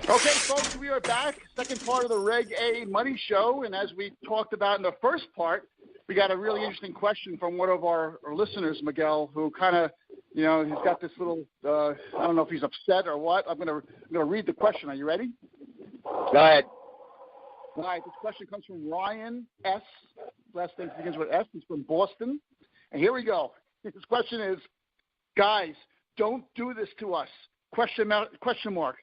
Okay, folks, we are back. Second part of the Reg A Money Show. And as we talked about in the first part, we got a really interesting question from one of our listeners, Miguel, who kind of, he's got this little, I don't know if he's upset or what. I'm gonna read the question. Are you ready? Go ahead. All right, this question comes from Ryan S. Last name begins with S. He's from Boston. And here we go. His question is, guys, don't do this to us. Question mark.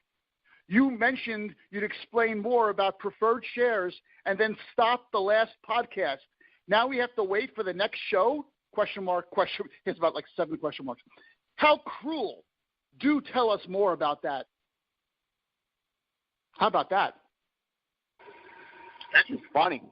You mentioned you'd explain more about preferred shares and then stop the last podcast. Now we have to wait for the next show? Question mark. It's about like 7 question marks. How cruel. Do tell us more about that. How about that? That's funny.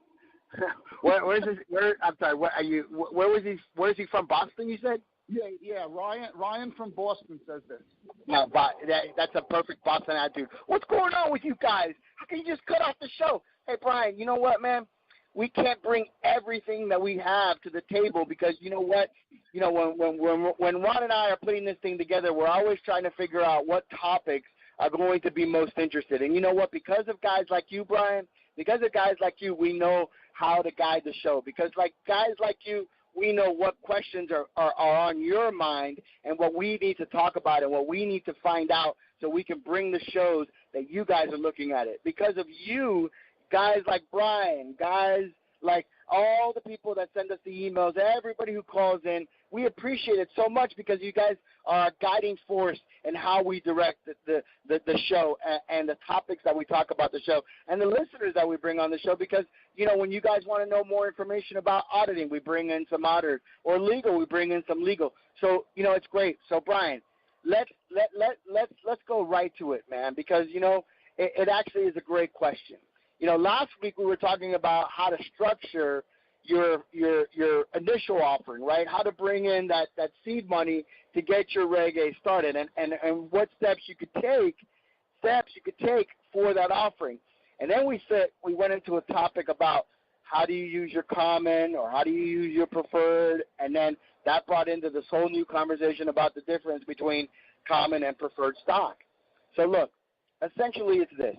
Where is this? I'm sorry. Where are you? Where was he? Where is he from? Boston, you said? Yeah. Ryan from Boston says this. No, but that's a perfect Boston attitude. What's going on with you guys? How can you just cut off the show? Hey, Brian, you know what, man? We can't bring everything that we have to the table because you know what? When Ron and I are putting this thing together, we're always trying to figure out what topics are going to be most interested. And you know what? Because of guys like you, Brian, because of guys like you, we know how to guide the show. Because like guys like you, we know what questions are on your mind and what we need to talk about and what we need to find out so we can bring the shows that you guys are looking at it. Because of you, guys like Brian, guys like all the people that send us the emails, everybody who calls in, we appreciate it so much because you guys are a guiding force in how we direct the show and the topics that we talk about the show and the listeners that we bring on the show because, when you guys want to know more information about auditing, we bring in some auditors, or legal, we bring in some legal. So, it's great. So, Brian, let's go right to it, man, because, it actually is a great question. Last week we were talking about how to structure your initial offering, right? How to bring in that seed money to get your Reg A started, and what steps you could take for that offering. And then we went into a topic about how do you use your common or how do you use your preferred, and then that brought into this whole new conversation about the difference between common and preferred stock. So look, essentially it's this.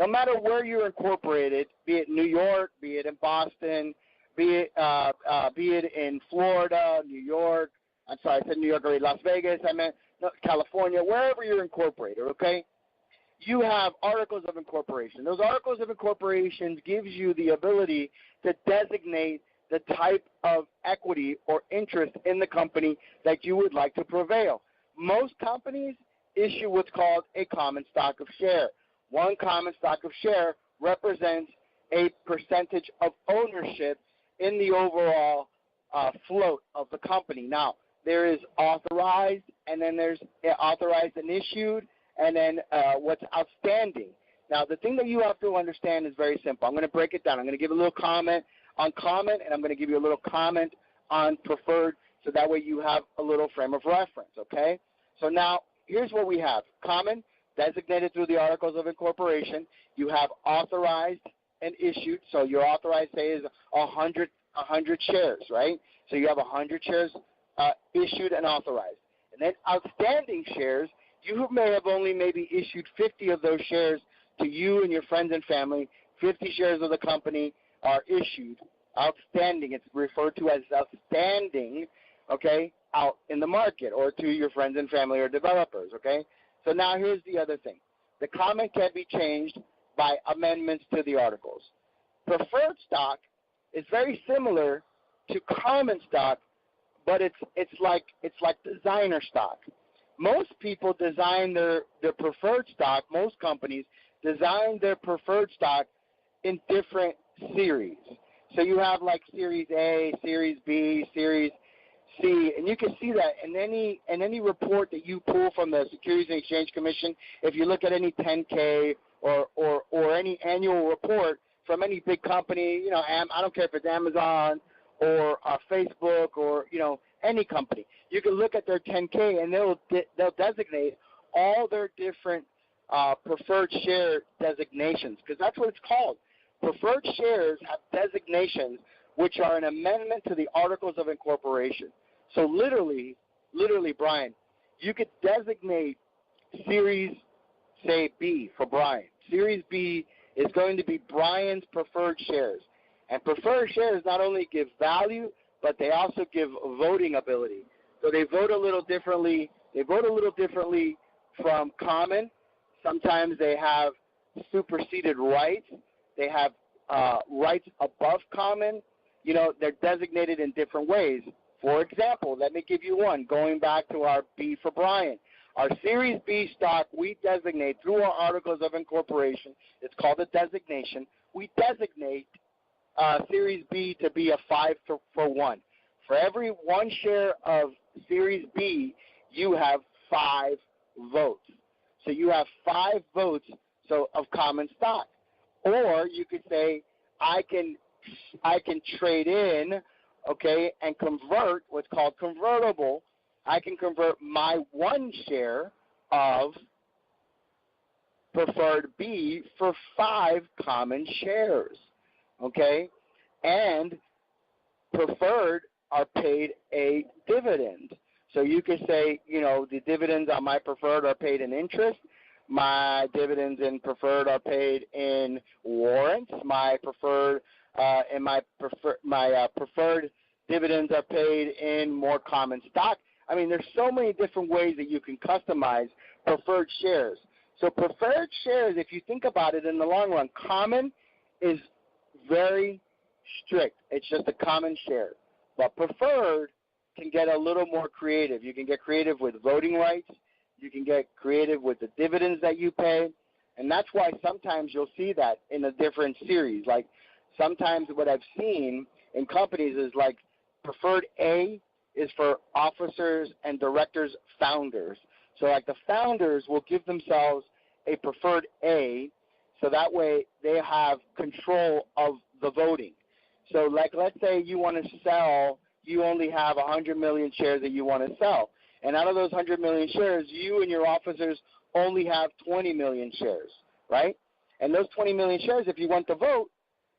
No matter where you're incorporated, be it New York, be it in Boston, be it in Florida, New York, I'm sorry, I said New York already, Las Vegas, I meant California, wherever you're incorporated, okay? You have articles of incorporation. Those articles of incorporation gives you the ability to designate the type of equity or interest in the company that you would like to prevail. Most companies issue what's called a common stock of share. One common stock of share represents a percentage of ownership in the overall float of the company. Now, there is authorized, and then there's authorized and issued, and then what's outstanding. Now, the thing that you have to understand is very simple. I'm going to break it down. I'm going to give a little comment on common, and I'm going to give you a little comment on preferred, so that way you have a little frame of reference, okay? So now, here's what we have. Common, designated through the Articles of Incorporation. You have authorized and issued. So your authorized, say, is 100 shares, right? So you have 100 shares issued and authorized. And then outstanding shares, you may have only maybe issued 50 of those shares to you and your friends and family. 50 shares of the company are issued. Outstanding, it's referred to as outstanding, okay, out in the market or to your friends and family or developers, okay? So now here's the other thing. The common can be changed by amendments to the articles. Preferred stock is very similar to common stock, but it's like designer stock. Most people design their preferred stock, most companies design their preferred stock in different series. So you have like Series A, Series B, Series C, and you can see that in any report that you pull from the Securities and Exchange Commission. If you look at any 10K or any annual report from any big company, I don't care if it's Amazon or Facebook or any company, you can look at their 10K and they'll designate all their different preferred share designations, because that's what it's called. Preferred shares have designations which are an amendment to the Articles of Incorporation. So literally, Brian, you could designate Series say B for Brian. Series B is going to be Brian's preferred shares. And preferred shares not only give value, but they also give voting ability. So they vote a little differently. They vote a little differently from common. Sometimes they have superseded rights. They have rights above common. You know, they're designated in different ways. For example, let me give you one, going back to our B for Brian. Our Series B stock, we designate through our articles of incorporation. It's called a designation. We designate Series B to be a 5-for-1. For every one share of Series B, you have 5 votes. So you have 5 votes of common stock. Or you could say, I can trade in, okay, and convert what's called convertible. I can convert my 1 share of preferred B for 5 common shares, okay? And preferred are paid a dividend. So you could say, you know, the dividends on my preferred are paid in interest. My dividends in preferred are paid in warrants. My preferred preferred dividends are paid in more common stock. I mean, there's so many different ways that you can customize preferred shares. So preferred shares, if you think about it in the long run, common is very strict. It's just a common share. But preferred can get a little more creative. You can get creative with voting rights. You can get creative with the dividends that you pay. And that's why sometimes you'll see that in a different series. Like sometimes what I've seen in companies is like preferred A is for officers and directors, founders. So like the founders will give themselves a preferred A, so that way they have control of the voting. So like let's say you want to sell, you only have 100 million shares that you want to sell. And out of those 100 million shares, you and your officers only have 20 million shares, right? And those 20 million shares, if you want to vote,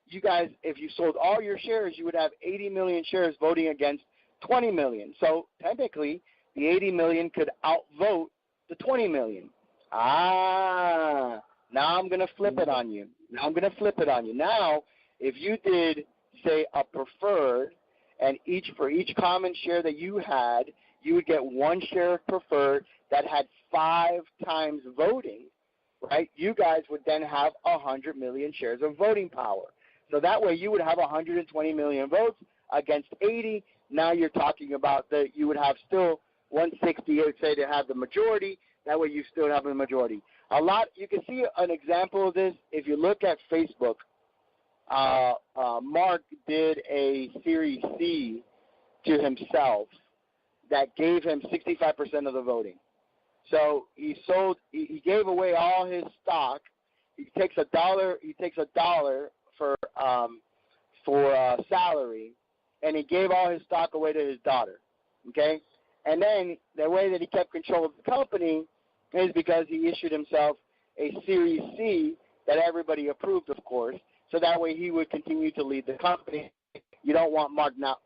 you guys, if you sold all your shares, you would have 80 million shares voting against 20 million. So technically, the 80 million could outvote the 20 million. Now I'm going to flip it on you. Now, if you did, say, a preferred, and for each common share that you had, you would get 1 share of preferred that had 5 times voting, right? You guys would then have 100 million shares of voting power. So that way you would have 120 million votes against 80. Now you're talking about that you would have still 160, I would say, to have the majority. That way you still have a majority. You can see an example of this if you look at Facebook. Mark did a Series C to himself that gave him 65% of the voting. So he gave away all his stock. He takes a dollar for salary, and he gave all his stock away to his daughter. Okay, and then the way that he kept control of the company is because he issued himself a Series C that everybody approved, of course. So that way he would continue to lead the company. You don't want Mark not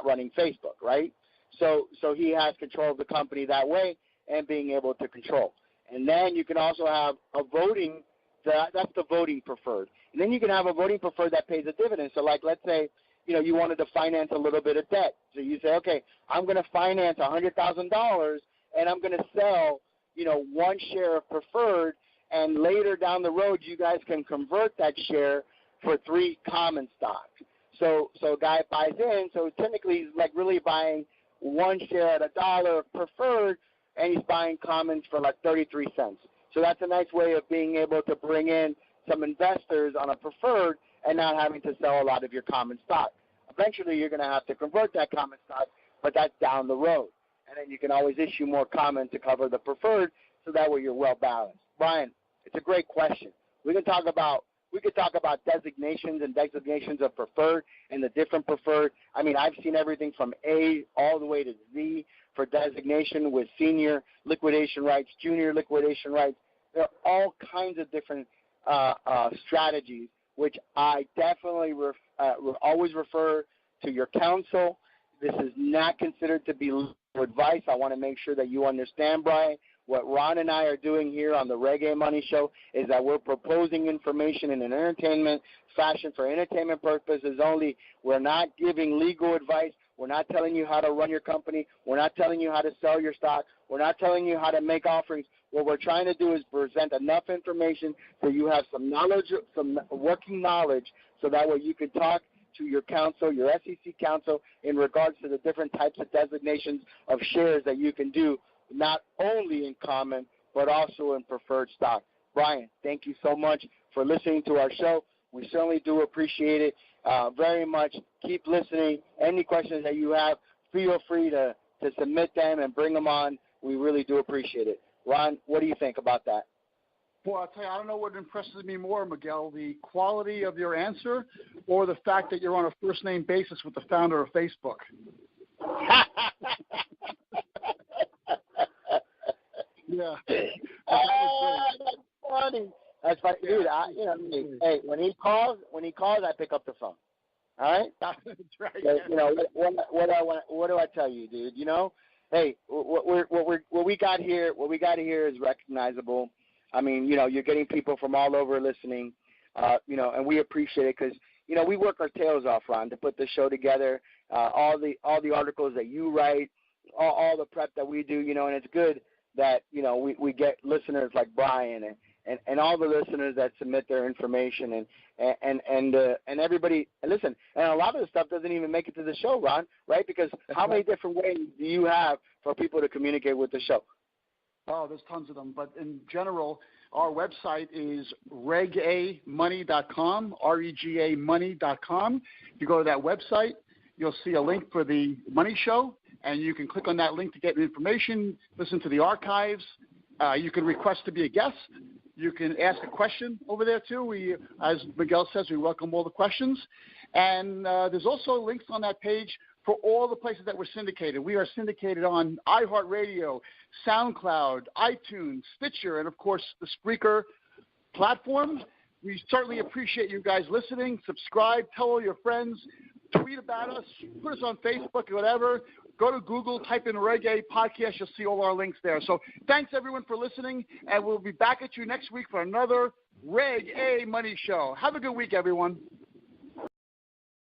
running Facebook, right? So he has control of the company that way and being able to control. And then you can also have a voting. That's the voting preferred. And then you can have a voting preferred that pays a dividend. So like let's say you wanted to finance a little bit of debt. So you say, okay, I'm going to finance $100,000 and I'm going to sell 1 share of preferred. And later down the road, you guys can convert that share for 3 common stock. So a guy buys in. So technically, he's like really buying 1 share at $1 of preferred, and he's buying commons for like 33 cents. So that's a nice way of being able to bring in some investors on a preferred and not having to sell a lot of your common stock. Eventually, you're going to have to convert that common stock, but that's down the road. And then you can always issue more common to cover the preferred, so that way you're well balanced. Brian, it's a great question. We could talk about designations and designations of preferred and the different preferred. I mean, I've seen everything from A all the way to Z for designation with senior liquidation rights, junior liquidation rights. There are all kinds of different strategies, which I definitely always refer to your counsel. This is not considered to be legal advice. I want to make sure that you understand, Brian. what Ron and I are doing here on the Reggae Money Show is that we're proposing information in an entertainment fashion for entertainment purposes only. We're not giving legal advice. We're not telling you how to run your company. We're not telling you how to sell your stock. We're not telling you how to make offerings. What we're trying to do is present enough information so you have some knowledge, some working knowledge, so that way you can talk to your counsel, your SEC counsel, in regards to the different types of designations of shares that you can do, not only in common, but also in preferred stock. Brian, thank you so much for listening to our show. We certainly do appreciate it very much. Keep listening. Any questions that you have, feel free to submit them and bring them on. We really do appreciate it. Ron, what do you think about that? Well, I'll tell you, I don't know what impresses me more, Miguel, the quality of your answer or the fact that you're on a first-name basis with the founder of Facebook. Yeah. That's funny. That's funny. Dude, hey, when he calls, I pick up the phone. All right? That's right. You know, what do I tell you, dude? You know, hey, what we got here is recognizable. I mean, you know, you're getting people from all over listening, you know, and we appreciate it because, you know, we work our tails off, Ron, to put the show together, all the articles that you write, all the prep that we do, you know, and it's good that, you know, we get listeners like Brian and all the listeners that submit their information and everybody. And listen, and a lot of the stuff doesn't even make it to the show, Ron, right? Because how many different ways do you have for people to communicate with the show? Oh, there's tons of them. But in general, our website is regamoney.com, regamoney.com. If you go to that website, you'll see a link for the Money Show, and you can click on that link to get information, listen to the archives. You can request to be a guest. You can ask a question over there, too. We, as Miguel says, we welcome all the questions. And there's also links on that page for all the places that we're syndicated. We are syndicated on iHeartRadio, SoundCloud, iTunes, Stitcher, and, of course, the Spreaker platform. We certainly appreciate you guys listening. Subscribe. Tell all your friends. Tweet about us. Put us on Facebook or whatever. Go to Google, type in Reggae Podcast. You'll see all our links there. So thanks, everyone, for listening, and we'll be back at you next week for another Reggae Money Show. Have a good week, everyone.